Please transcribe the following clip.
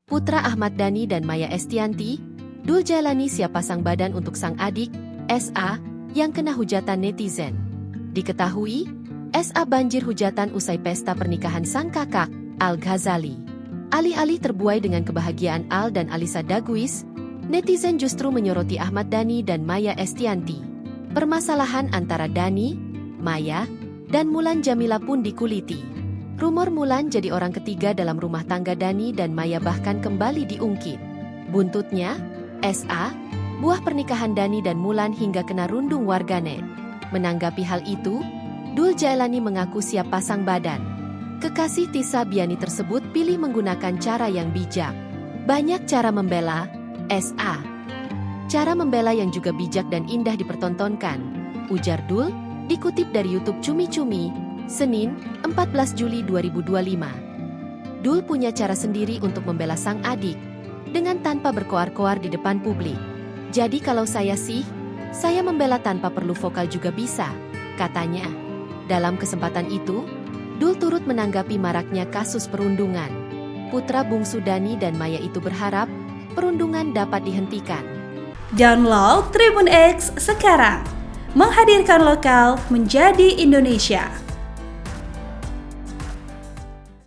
Putra Ahmad Dhani dan Maya Estianty, Dul jalani siap pasang badan untuk sang adik, SA, yang kena hujatan netizen. Diketahui, SA banjir hujatan usai pesta pernikahan sang kakak, Al Ghazali. Alih-alih terbuai dengan kebahagiaan Al dan Alisa Daguis, netizen justru menyoroti Ahmad Dhani dan Maya Estianty. Permasalahan antara Dhani, Maya, dan Mulan Jamila pun dikuliti. Rumor Mulan jadi orang ketiga dalam rumah tangga Dhani dan Maya bahkan kembali diungkit. Buntutnya, SA, buah pernikahan Dhani dan Mulan hingga kena rundung warganet. Menanggapi hal itu, Dul Jailani mengaku siap pasang badan. Kekasih Tisa Biani tersebut pilih menggunakan cara yang bijak. Banyak cara membela SA. Cara membela yang juga bijak dan indah dipertontonkan, ujar Dul, dikutip dari YouTube Cumi Cumi, Senin, 14 Juli 2025. Dul punya cara sendiri untuk membela sang adik, dengan tanpa berkoar-koar di depan publik. Jadi kalau saya sih, saya membela tanpa perlu vokal juga bisa, katanya. Dalam kesempatan itu, Dul turut menanggapi maraknya kasus perundungan. Putra bungsu Dhani dan Maya itu berharap perundungan dapat dihentikan. Download Tribun X sekarang, menghadirkan lokal menjadi Indonesia.